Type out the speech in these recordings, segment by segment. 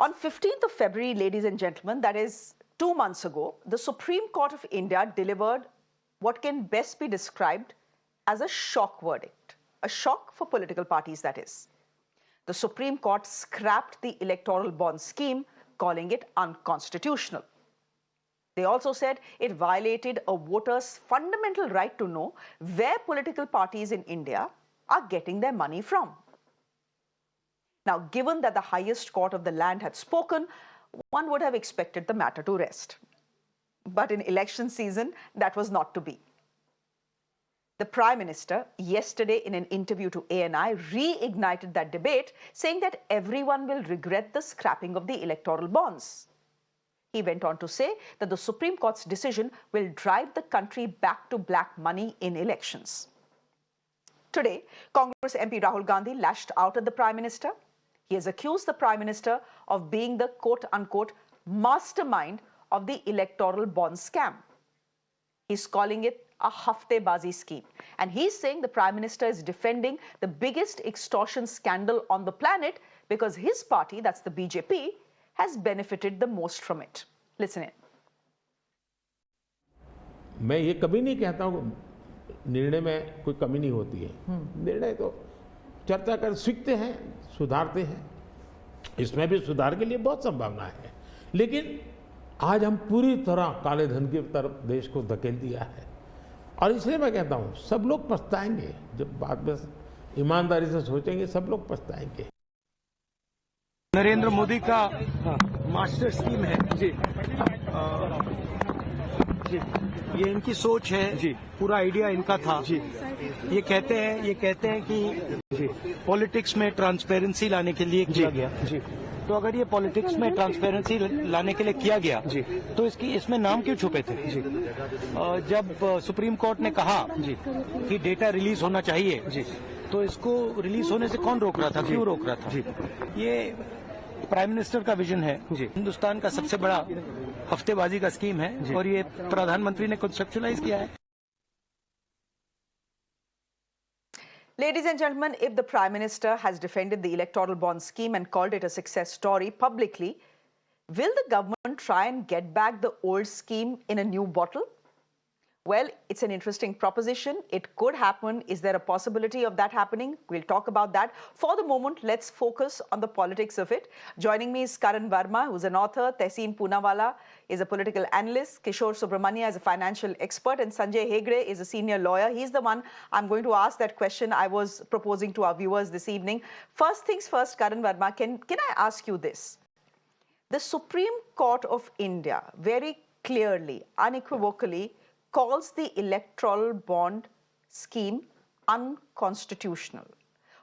On 15th of February, ladies and gentlemen, that is 2 months ago, the Supreme Court of India delivered what can best be described as a shock verdict. A shock for political parties, that is. The Supreme Court scrapped the electoral bond scheme, calling it unconstitutional. They also said it violated a voter's fundamental right to know where political parties in India are getting their money from. Now, given that the highest court of the land had spoken, one would have expected the matter to rest. But in election season, that was not to be. The Prime Minister, yesterday in an interview to ANI, reignited that debate, saying that everyone will regret the scrapping of the electoral bonds. He went on to say that the Supreme Court's decision will drive the country back to black money in elections. Today, Congress MP Rahul Gandhi lashed out at the Prime Minister. He has accused the Prime Minister of being the quote-unquote mastermind of the electoral bond scam. He's calling it a haftebazi scheme. And he's saying the Prime Minister is defending the biggest extortion scandal on the planet because his party, that's the BJP, has benefited the most from it. Listen in. मैं ये कभी नहीं कहता हूँ निर्णय में कोई कमी नहीं होती है। निर्णय तो चर्चा कर सीखते हैं, सुधारते हैं। इसमें भी सुधार के लिए बहुत संभावना है। लेकिन आज हम पूरी तरह काले धन की तरफ देश को धकेल दिया है और इसलिए मैं कहता हूँ सब लोग पछताएंगे। जब बाद में ईमानदारी से सोचेंगे सब लोग पछताएंगे। नरेंद्र मोदी का मास्टर स्कीम है जी। जी ये इनकी सोच है जी। पूरा आइडिया इनका था जी। ये कहते हैं कि जी पॉलिटिक्स में ट्रांसपेरेंसी लाने के लिए किया गया जी। तो अगर ये पॉलिटिक्स में ट्रांसपेरेंसी लाने के लिए किया गया जी तो इसमें नाम क्यों छुपे थे जी। जब सुप्रीम कोर्ट ने कहा जी कि डेटा रिलीज होना चाहिए जी तो इसको रिलीज होने से कौन रोक रहा था, क्यों रोक रहा था जी। ये प्राइम मिनिस्टर का विजन है जी। हिंदुस्तान का सबसे बड़ा हफ्तेबाजी का स्कीम है और ये प्रधानमंत्री ने कंसेप्चुलाइज किया है। Ladies and gentlemen, if the Prime Minister has defended the electoral bond scheme and called it a success story publicly, will the government try and get back the old scheme in a new bottle? Well, it's an interesting proposition. It could happen. Is there a possibility of that happening? We'll talk about that. For the moment, let's focus on the politics of it. Joining me is Karan Verma, who's an author. Tehseen Poonawala is a political analyst. Kishore Subramania is a financial expert. And Sanjay Hegde is a senior lawyer. He's the one I'm going to ask that question I was proposing to our viewers this evening. First things first, Karan Verma, can I ask you this? The Supreme Court of India very clearly, unequivocally, calls the electoral bond scheme unconstitutional.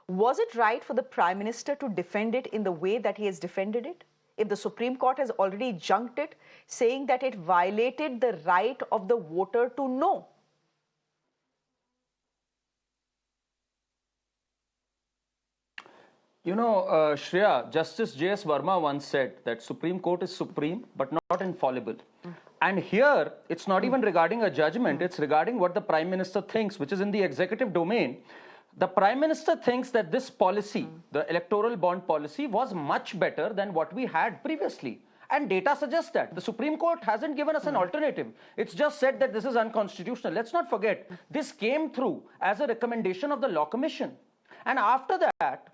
Was it right for the Prime Minister to defend it in the way that he has defended it? If the Supreme Court has already junked it, saying that it violated the right of the voter to know. You know, Shreya, Justice J.S. Verma once said that Supreme Court is supreme but not infallible. And here, it's not even regarding a judgment, it's regarding what the Prime Minister thinks, which is in the executive domain. The Prime Minister thinks that this policy, the electoral bond policy, was much better than what we had previously. And data suggests that. The Supreme Court hasn't given us an alternative. It's just said that this is unconstitutional. Let's not forget, this came through as a recommendation of the Law Commission. And after that,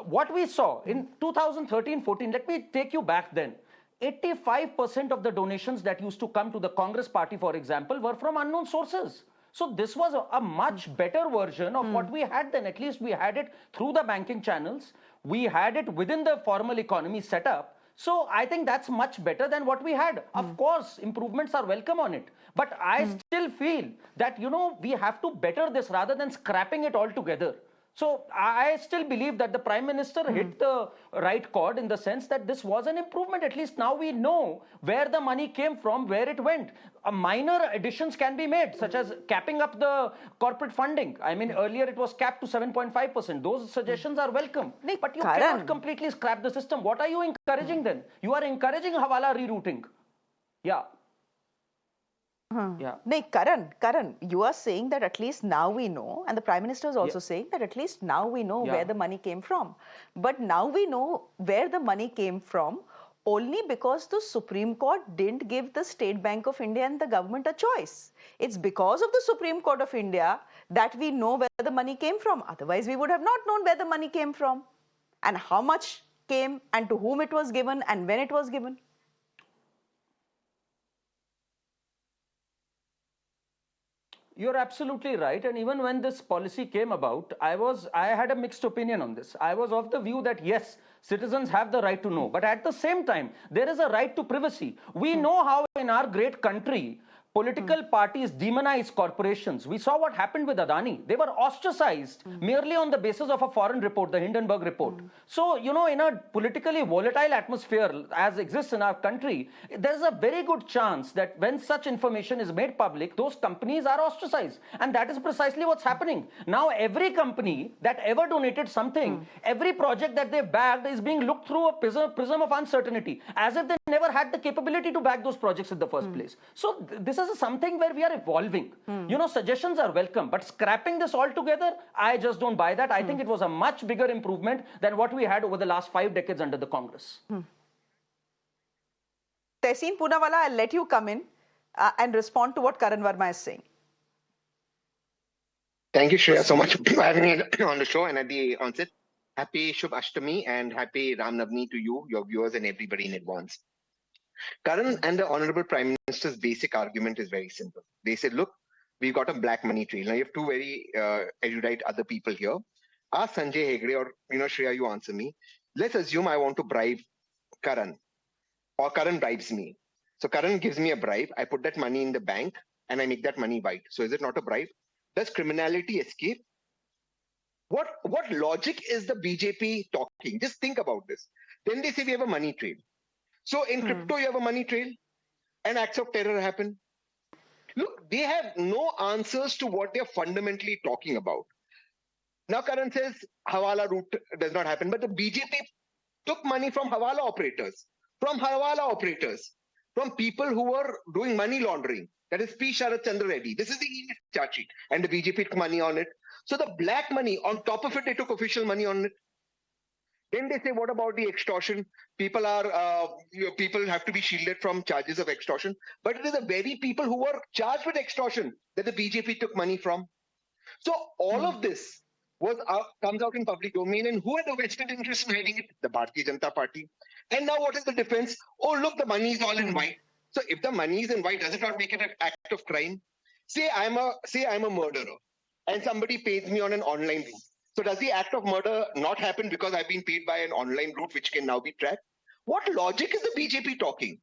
what we saw in 2013-14, let me take you back then. 85% of the donations that used to come to the Congress party, for example, were from unknown sources. So this was a much better version of what we had then. At least we had it through the banking channels. We had it within the formal economy setup. So I think that's much better than what we had. Of course, improvements are welcome on it. But I still feel that, you know, we have to better this rather than scrapping it altogether. So I still believe that the Prime Minister hit the right chord in the sense that this was an improvement. At least now we know where the money came from, where it went. Minor additions can be made, such as capping up the corporate funding. I mean, earlier it was capped to 7.5%. Those suggestions are welcome. But you cannot completely scrap the system. What are you encouraging then? You are encouraging Hawala rerouting. Yeah. Yeah. No, Karan, you are saying that at least now we know, and the Prime Minister is also saying that at least now we know where the money came from. But now we know where the money came from. only because the Supreme Court didn't give the State Bank of India and the government a choice. It's because of the Supreme Court of India that we know where the money came from. Otherwise, we would have not known where the money came from and how much came and to whom it was given and when it was given. You're absolutely right. And even when this policy came about, I had a mixed opinion on this. I was of the view that yes, citizens have the right to know. But at the same time, there is a right to privacy. We know how in our great country, political parties demonize corporations. We saw what happened with Adani. They were ostracized merely on the basis of a foreign report, the Hindenburg report. So, you know, in a politically volatile atmosphere as exists in our country, there's a very good chance that when such information is made public, those companies are ostracized. And that is precisely what's happening. Now, every company that ever donated something, every project that they've bagged is being looked through a prism of uncertainty, as if they never had the capability to bag those projects in the first place. So, this is something where we are evolving. You know, suggestions are welcome, but scrapping this altogether, I just don't buy that. I think it was a much bigger improvement than what we had over the last 5 decades under the Congress. Tehseen Poonawalla, I'll let you come in and respond to what Karan Verma is saying. Thank you, Shreya, so much for having me on the show. And at the onset, happy Shubh Ashtami and happy Ram Navami to you, your viewers, and everybody in advance. Karan and the Honorable Prime Minister's basic argument is very simple. They said, look, we've got a black money trail. Now, you have two very erudite other people here. Ask Sanjay Hegde or, you know, Shreya, you answer me. Let's assume I want to bribe Karan or Karan bribes me. So Karan gives me a bribe. I put that money in the bank and I make that money white. So is it not a bribe? Does criminality escape? What logic is the BJP talking? Just think about this. Then they say we have a money trail. So in crypto, you have a money trail and acts of terror happen. Look, they have no answers to what they're fundamentally talking about. Now, Karan says Hawala route does not happen, but the BJP took money from Hawala operators, from people who were doing money laundering. That is P. Sharat Chandra Reddy. This is the charge sheet. And the BJP took money on it. So the black money, on top of it, they took official money on it. Then they say, what about the extortion? People have to be shielded from charges of extortion. But it is the very people who were charged with extortion that the BJP took money from. So all of this comes out in public domain. And who had a vested interest in hiding it? The Bharatiya Janata Party. And now what is the defense? Oh, look, the money is all in white. So if the money is in white, does it not make it an act of crime? Say I'm a murderer and somebody pays me on an online route. So does the act of murder not happen because I've been paid by an online route which can now be tracked? What logic is the BJP talking?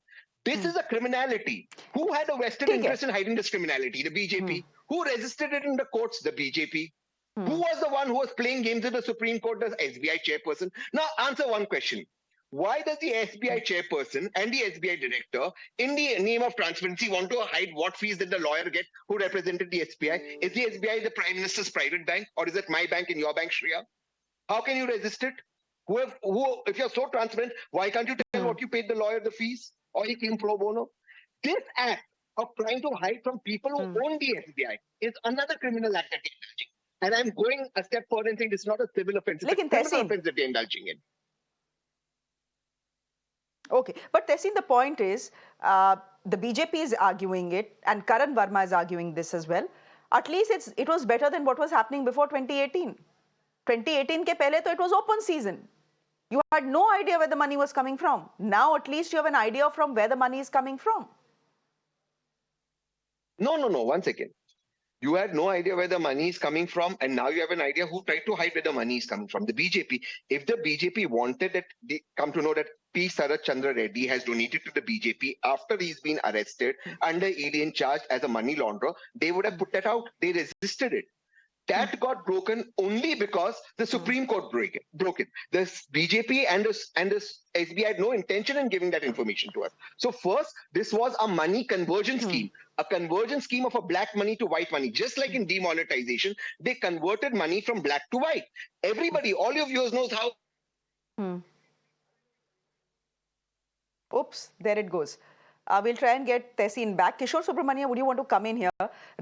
This is a criminality. Who had a vested interest in hiding this criminality? The BJP. Who resisted it in the courts? The BJP. Who was the one who was playing games in the Supreme Court? The SBI chairperson. Now answer one question. Why does the SBI chairperson and the SBI director, in the name of transparency, want to hide what fees did the lawyer get who represented the SBI? Is the SBI the Prime Minister's private bank, or is it my bank and your bank, Shreya? How can you resist it? If you're so transparent, why can't you tell what you paid the lawyer the fees, or he came pro bono? This act of trying to hide from people who own the SBI is another criminal act that they're indulging. And I'm going a step further and saying this is not a civil offense, it's a criminal offense that they're indulging in. Okay, but Tehseen, the point is, the BJP is arguing it, and Karan Verma is arguing this as well. At least it was better than what was happening before 2018. 2018 ke pehle to it was open season. You had no idea where the money was coming from. Now at least you have an idea from where the money is coming from. No, 1 second. You had no idea where the money is coming from, and now you have an idea who tried to hide where the money is coming from. The BJP. If the BJP wanted that, they come to know that P. Sharat Chandra Reddy has donated to the BJP after he's been arrested under ED in charge as a money launderer, they would have put that out. They resisted it. That got broken only because the Supreme Court broke it. The BJP and the SBI had no intention in giving that information to us. So first, this was a money conversion scheme, a conversion scheme of a black money to white money. Just like in demonetization, they converted money from black to white. Everybody, all your viewers knows how. Oops, there it goes. We'll try and get Tehseen back. Kishore Subramania, would you want to come in here?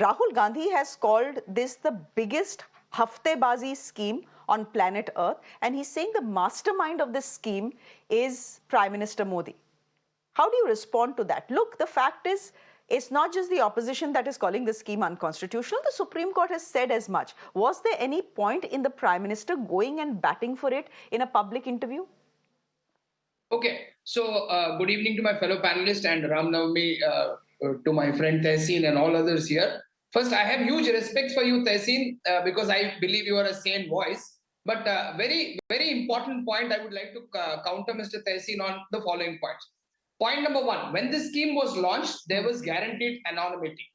Rahul Gandhi has called this the biggest haftebazi scheme on planet Earth. And he's saying the mastermind of this scheme is Prime Minister Modi. How do you respond to that? Look, the fact is, it's not just the opposition that is calling the scheme unconstitutional. The Supreme Court has said as much. Was there any point in the Prime Minister going and batting for it in a public interview? Okay, so good evening to my fellow panelists and Ram Navami, to my friend Tehseen and all others here. First, I have huge respect for you, Tehseen, because I believe you are a sane voice. But very, very important point I would like to counter Mr. Tehseen on the following points. Point number one, when this scheme was launched, there was guaranteed anonymity.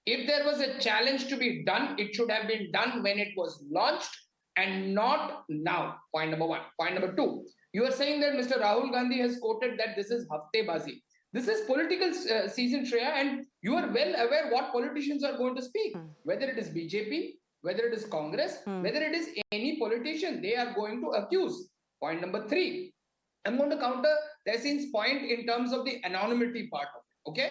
If there was a challenge to be done, it should have been done when it was launched and not now. Point number one. Point number two, you are saying that Mr. Rahul Gandhi has quoted that this is haftebazi. This is political season, Shreya, and you are well aware what politicians are going to speak. Whether it is BJP, whether it is Congress, whether it is any politician, they are going to accuse. Point number three, I'm going to counter Tehseen's point in terms of the anonymity part of it. Okay.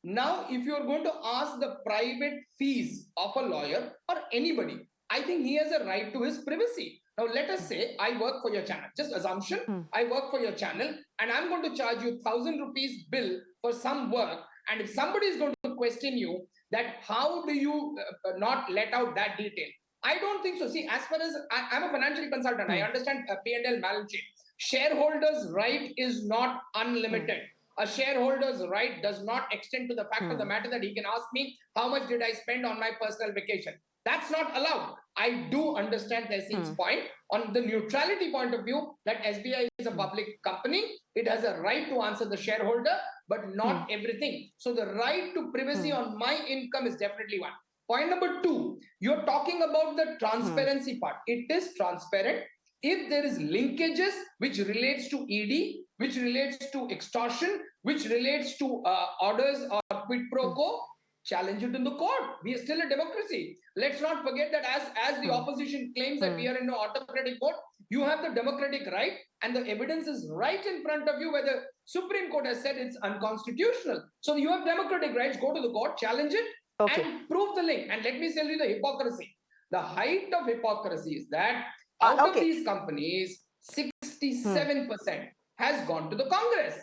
Now, if you are going to ask the private fees of a lawyer or anybody, I think he has a right to his privacy. Now, let us say I work for your channel. Just assumption, I work for your channel and I'm going to charge you 1,000 rupees bill for some work. And if somebody is going to question you that how do you not let out that detail? I don't think so. See, as far as I'm a financial consultant, I understand P&L balance sheet. Shareholders' right is not unlimited. A shareholder's right does not extend to the fact of the matter that he can ask me, how much did I spend on my personal vacation? That's not allowed. I do understand Tehseen's point on the neutrality point of view that SBI is a public company. It has a right to answer the shareholder, but not everything. So the right to privacy on my income is definitely one. Point number two, you're talking about the transparency part. It is transparent. If there is linkages which relates to ED, which relates to extortion, which relates to orders or quid pro quo, challenge it in the court. We are still a democracy. Let's not forget that as the opposition claims that we are in an autocratic mode, you have the democratic right and the evidence is right in front of you where the Supreme Court has said it's unconstitutional. So you have democratic rights, go to the court, challenge it and prove the link. And let me tell you the hypocrisy. The height of hypocrisy is that out of these companies, 67% has gone to the Congress.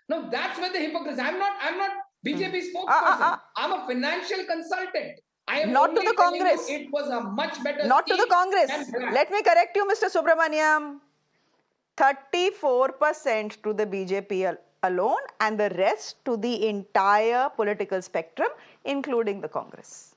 Now that's where the hypocrisy. I'm not BJP spokesperson. I'm a financial consultant. I am not to the Congress. It was a much better. Not to the Congress. Let me correct you, Mr. Subramaniam. 34% to the BJP alone, and the rest to the entire political spectrum, including the Congress.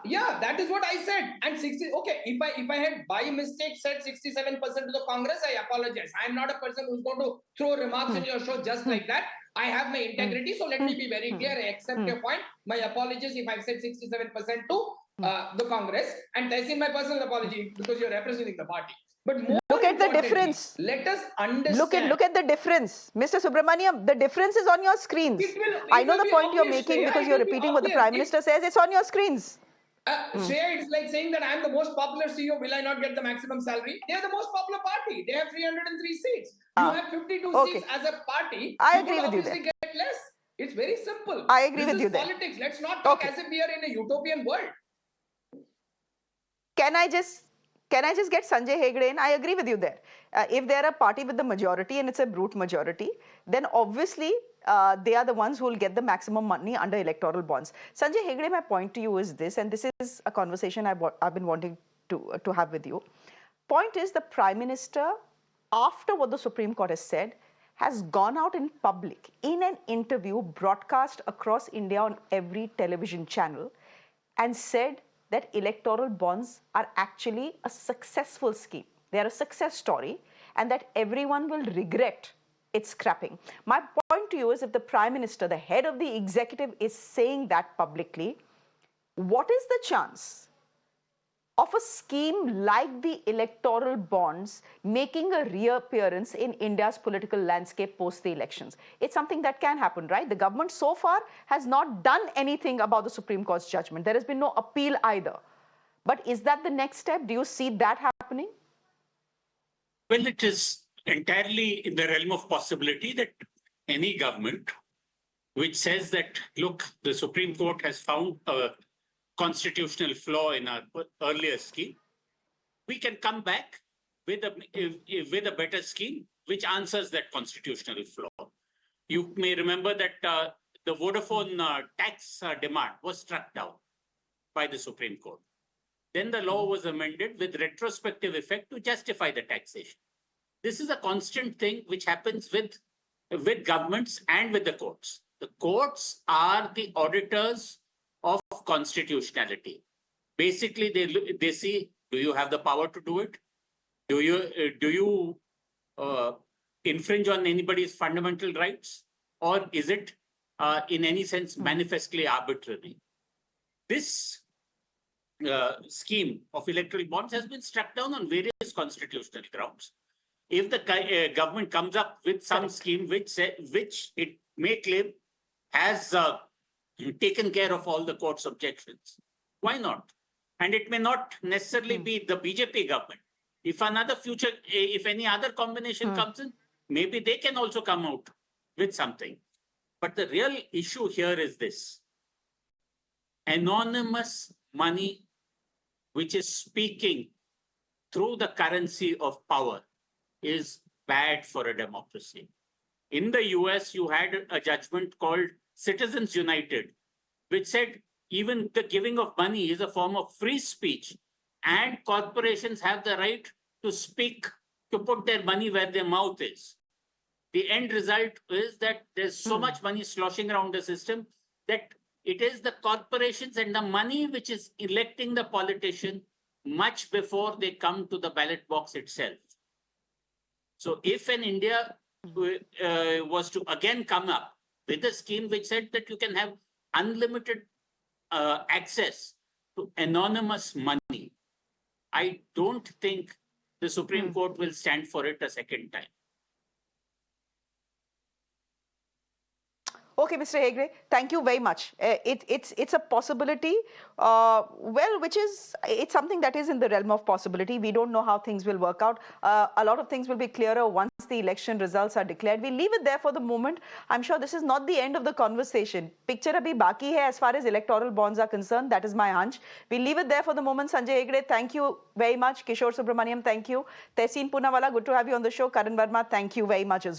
Yeah, that is what I said. And 60. Okay, if I had by mistake said 67% to the Congress, I apologize. I am not a person who's going to throw remarks in your show just like that. I have my integrity, so let me be very clear. I accept your point. My apologies if I've said 67% to the Congress, and Tehseen, my personal apology because you're representing the party. But more look at the difference. Let us understand. Look at the difference. Mr. Subramaniam, the difference is on your screens. I know the point you're making because you're repeating what the Prime Minister says. It's on your screens. Shreya, it's like saying that I'm the most popular CEO. Will I not get the maximum salary? They are the most popular party. They have 303 seats. You have 52 seats as a party. I agree with you there. Get less. It's very simple. I agree with you there. Politics. Let's not talk as if we are in a utopian world. Can I just get Sanjay Hegde in? I agree with you there. If they're a party with the majority and it's a brute majority, then obviously they are the ones who will get the maximum money under electoral bonds. Sanjay Hegde, my point to you is this, and this is a conversation I've been wanting to have with you. Point is, the Prime Minister, after what the Supreme Court has said, has gone out in public in an interview broadcast across India on every television channel and said that electoral bonds are actually a successful scheme. They are a success story, and that everyone will regret its scrapping. My point to you is, if the Prime Minister, the head of the executive, is saying that publicly, what is the chance of a scheme like the electoral bonds making a reappearance in India's political landscape post the elections? It's something that can happen, right? The government so far has not done anything about the Supreme Court's judgment. There has been no appeal either. But is that the next step? Do you see that happening? Well, it is entirely in the realm of possibility that any government which says that, look, the Supreme Court has found a constitutional flaw in our earlier scheme, we can come back with a better scheme which answers that constitutional flaw. you may remember that the Vodafone tax demand was struck down by the Supreme Court. Then the law was amended with retrospective effect to justify the taxation. This is a constant thing which happens with governments and with the courts. The courts are the auditors of constitutionality. Basically, they see, do you have the power to do it? Do you infringe on anybody's fundamental rights? Or is it in any sense manifestly arbitrary? This scheme of electoral bonds has been struck down on various constitutional grounds. If the government comes up with some scheme which it may claim has taken care of all the court's objections, why not? And it may not necessarily be the BJP government. If any other combination comes in, maybe they can also come out with something. But the real issue here is this: anonymous money which is speaking through the currency of power is bad for a democracy. In the US, you had a judgment called Citizens United, which said even the giving of money is a form of free speech, and corporations have the right to speak, to put their money where their mouth is. The end result is that there's so much money sloshing around the system that it is the corporations and the money which is electing the politician much before they come to the ballot box itself. So if an India was to again come up with a scheme which said that you can have unlimited access to anonymous money, I don't think the Supreme Court will stand for it a second time. Okay, Mr. Hegde, thank you very much. It's a possibility, it's something that is in the realm of possibility. We don't know how things will work out. A lot of things will be clearer once the election results are declared. We leave it there for the moment. I'm sure this is not the end of the conversation. Picture abhi baki hai as far as electoral bonds are concerned. That is my hunch. We leave it there for the moment. Sanjay Hegde, thank you very much. Kishore Subramaniam, thank you. Tehseen Poonawala, good to have you on the show. Karan Verma, thank you very much as well.